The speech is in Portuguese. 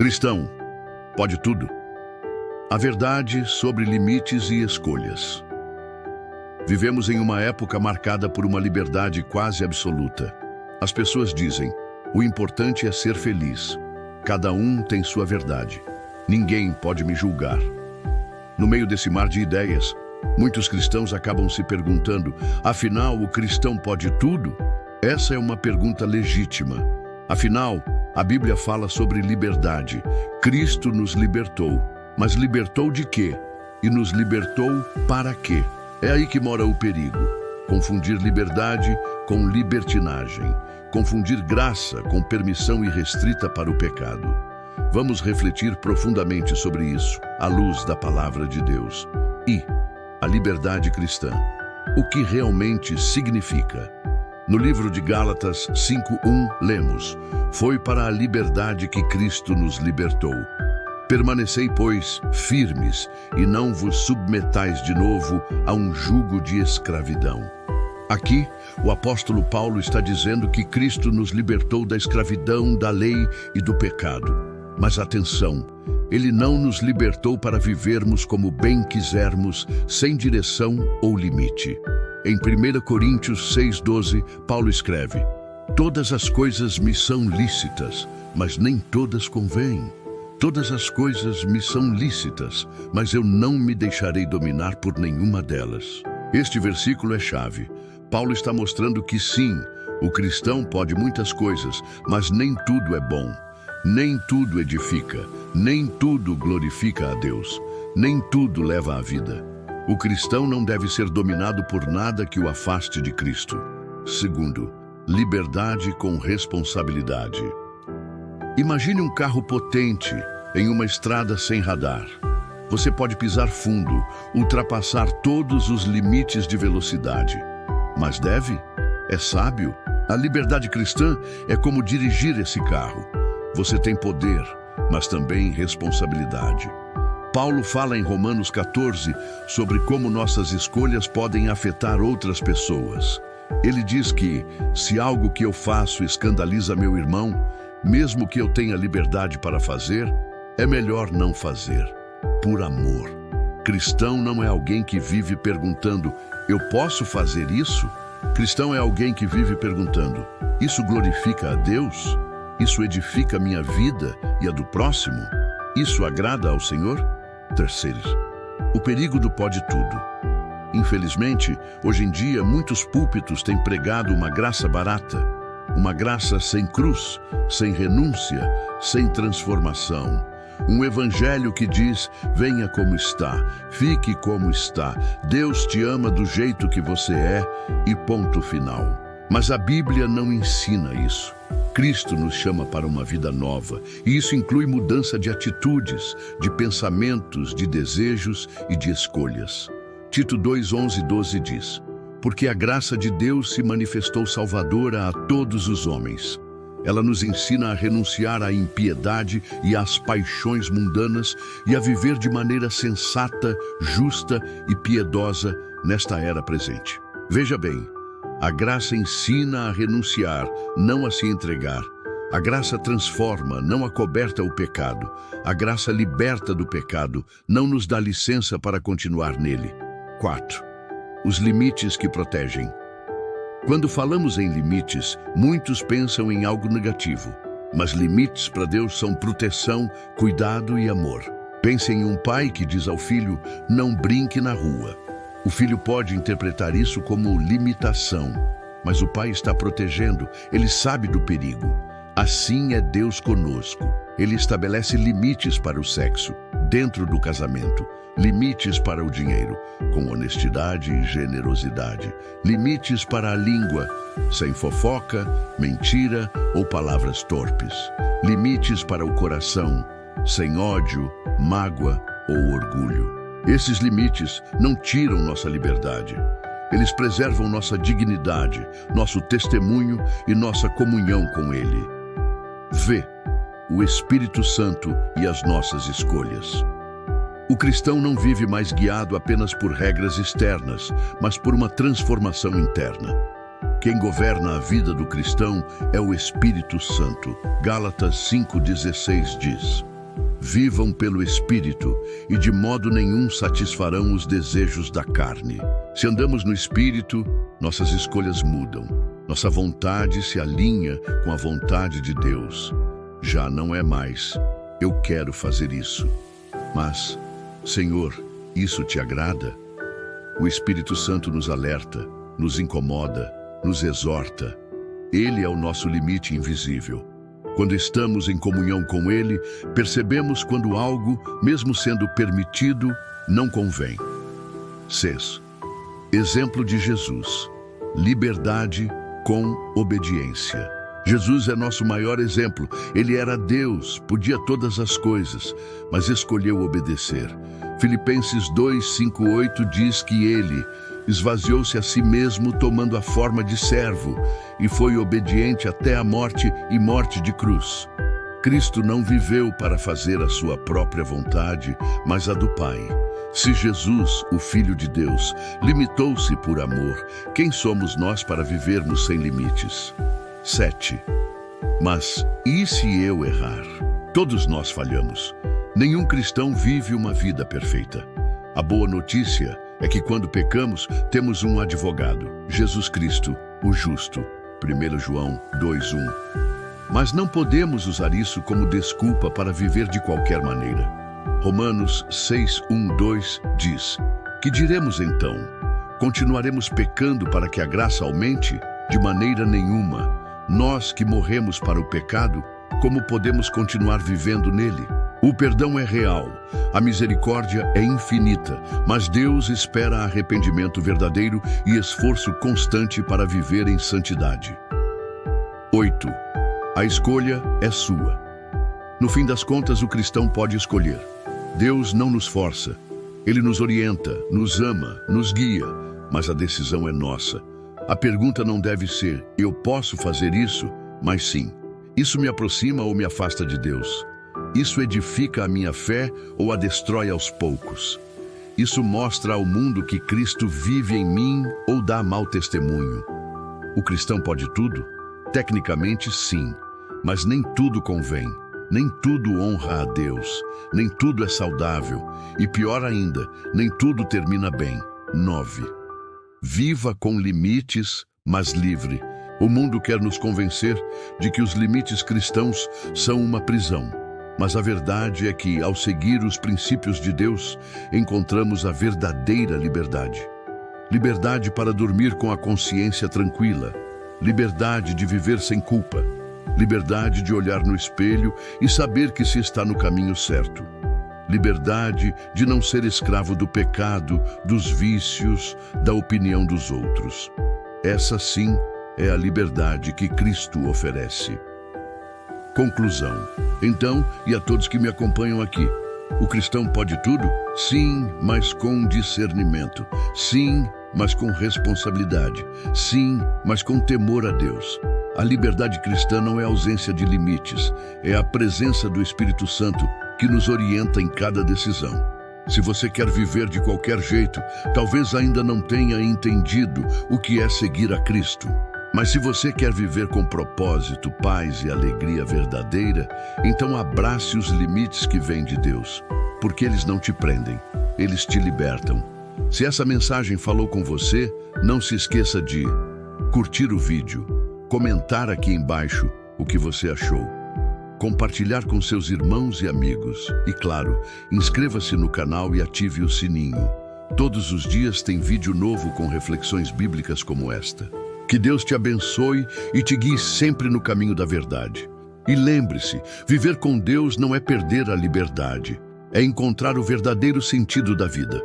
Cristão, pode tudo. A verdade sobre limites e escolhas. Vivemos em uma época marcada por uma liberdade quase absoluta. As pessoas dizem, o importante é ser feliz. Cada um tem sua verdade. Ninguém pode me julgar. No meio desse mar de ideias, muitos cristãos acabam se perguntando, afinal, o cristão pode tudo? Essa é uma pergunta legítima. Afinal, a Bíblia fala sobre liberdade. Cristo nos libertou. Mas libertou de quê? E nos libertou para quê? É aí que mora o perigo. Confundir liberdade com libertinagem. Confundir graça com permissão irrestrita para o pecado. Vamos refletir profundamente sobre isso, à luz da palavra de Deus. E a liberdade cristã. O que realmente significa? No livro de Gálatas 5:1, lemos, foi para a liberdade que Cristo nos libertou. Permanecei, pois, firmes, e não vos submetais de novo a um jugo de escravidão. Aqui, o apóstolo Paulo está dizendo que Cristo nos libertou da escravidão, da lei e do pecado. Mas atenção, ele não nos libertou para vivermos como bem quisermos, sem direção ou limite. Em 1 Coríntios 6:12, Paulo escreve, todas as coisas me são lícitas, mas nem todas convêm. Todas as coisas me são lícitas, mas eu não me deixarei dominar por nenhuma delas. Este versículo é chave. Paulo está mostrando que sim, o cristão pode muitas coisas, mas nem tudo é bom. Nem tudo edifica, nem tudo glorifica a Deus, nem tudo leva à vida. O cristão não deve ser dominado por nada que o afaste de Cristo. Segundo, liberdade com responsabilidade. Imagine um carro potente em uma estrada sem radar. Você pode pisar fundo, ultrapassar todos os limites de velocidade. Mas deve? É sábio? A liberdade cristã é como dirigir esse carro. Você tem poder, mas também responsabilidade. Paulo fala em Romanos 14 sobre como nossas escolhas podem afetar outras pessoas. Ele diz que, se algo que eu faço escandaliza meu irmão, mesmo que eu tenha liberdade para fazer, é melhor não fazer, por amor. Cristão não é alguém que vive perguntando, eu posso fazer isso? Cristão é alguém que vive perguntando, isso glorifica a Deus? Isso edifica a minha vida e a do próximo? Isso agrada ao Senhor? Terceiro, o perigo do pode tudo. Infelizmente, hoje em dia, muitos púlpitos têm pregado uma graça barata, uma graça sem cruz, sem renúncia, sem transformação. Um evangelho que diz, venha como está, fique como está, Deus te ama do jeito que você é e ponto final. Mas a Bíblia não ensina isso. Cristo nos chama para uma vida nova, e isso inclui mudança de atitudes, de pensamentos, de desejos e de escolhas. Tito 2:11-12 diz, porque a graça de Deus se manifestou salvadora a todos os homens. Ela nos ensina a renunciar à impiedade e às paixões mundanas e a viver de maneira sensata, justa e piedosa nesta era presente. Veja bem, a graça ensina a renunciar, não a se entregar. A graça transforma, não acoberta o pecado. A graça liberta do pecado, não nos dá licença para continuar nele. 4. Os limites que protegem. Quando falamos em limites, muitos pensam em algo negativo. Mas limites para Deus são proteção, cuidado e amor. Pense em um pai que diz ao filho, não brinque na rua. O filho pode interpretar isso como limitação, mas o pai está protegendo, ele sabe do perigo. Assim é Deus conosco. Ele estabelece limites para o sexo, dentro do casamento, limites para o dinheiro, com honestidade e generosidade, limites para a língua, sem fofoca, mentira ou palavras torpes, limites para o coração, sem ódio, mágoa ou orgulho. Esses limites não tiram nossa liberdade. Eles preservam nossa dignidade, nosso testemunho e nossa comunhão com Ele. V. O Espírito Santo e as nossas escolhas. O cristão não vive mais guiado apenas por regras externas, mas por uma transformação interna. Quem governa a vida do cristão é o Espírito Santo. Gálatas 5:16 diz: Vivam pelo Espírito e de modo nenhum satisfarão os desejos da carne. Se andamos no Espírito, nossas escolhas mudam. Nossa vontade se alinha com a vontade de Deus. Já não é mais, eu quero fazer isso. Mas, Senhor, isso te agrada? O Espírito Santo nos alerta, nos incomoda, nos exorta. Ele é o nosso limite invisível. Quando estamos em comunhão com Ele, percebemos quando algo, mesmo sendo permitido, não convém. 6. Exemplo de Jesus. Liberdade com obediência. Jesus é nosso maior exemplo. Ele era Deus, podia todas as coisas, mas escolheu obedecer. Filipenses 2:5-8 diz que ele esvaziou-se a si mesmo, tomando a forma de servo, e foi obediente até a morte e morte de cruz. Cristo não viveu para fazer a sua própria vontade, mas a do Pai. Se Jesus, o Filho de Deus, limitou-se por amor, quem somos nós para vivermos sem limites? 7. Mas e se eu errar? Todos nós falhamos. Nenhum cristão vive uma vida perfeita. A boa notícia é que quando pecamos, temos um advogado, Jesus Cristo, o justo. 1 João 2:1. Mas não podemos usar isso como desculpa para viver de qualquer maneira. Romanos 6:1-2 diz: Que diremos então? Continuaremos pecando para que a graça aumente? De maneira nenhuma. Nós que morremos para o pecado, como podemos continuar vivendo nele? O perdão é real, a misericórdia é infinita, mas Deus espera arrependimento verdadeiro e esforço constante para viver em santidade. 8. A escolha é sua. No fim das contas, o cristão pode escolher. Deus não nos força. Ele nos orienta, nos ama, nos guia, mas a decisão é nossa. A pergunta não deve ser, eu posso fazer isso? Mas sim, isso me aproxima ou me afasta de Deus? Isso edifica a minha fé ou a destrói aos poucos? Isso mostra ao mundo que Cristo vive em mim ou dá mau testemunho? O cristão pode tudo? Tecnicamente, sim, mas nem tudo convém. Nem tudo honra a Deus, nem tudo é saudável e, pior ainda, nem tudo termina bem. 9. Viva com limites, mas livre. O mundo quer nos convencer de que os limites cristãos são uma prisão. Mas a verdade é que, ao seguir os princípios de Deus, encontramos a verdadeira liberdade. Liberdade para dormir com a consciência tranquila. Liberdade de viver sem culpa. Liberdade de olhar no espelho e saber que se está no caminho certo. Liberdade de não ser escravo do pecado, dos vícios, da opinião dos outros. Essa sim é a liberdade que Cristo oferece. Conclusão. Então, e a todos que me acompanham aqui, o cristão pode tudo? Sim, mas com discernimento. Sim, mas com responsabilidade. Sim, mas com temor a Deus. A liberdade cristã não é ausência de limites, é a presença do Espírito Santo que nos orienta em cada decisão. Se você quer viver de qualquer jeito, talvez ainda não tenha entendido o que é seguir a Cristo. Mas se você quer viver com propósito, paz e alegria verdadeira, então abrace os limites que vêm de Deus, porque eles não te prendem, eles te libertam. Se essa mensagem falou com você, não se esqueça de curtir o vídeo, comentar aqui embaixo o que você achou, compartilhar com seus irmãos e amigos e, claro, inscreva-se no canal e ative o sininho. Todos os dias tem vídeo novo com reflexões bíblicas como esta. Que Deus te abençoe e te guie sempre no caminho da verdade. E lembre-se, viver com Deus não é perder a liberdade, é encontrar o verdadeiro sentido da vida.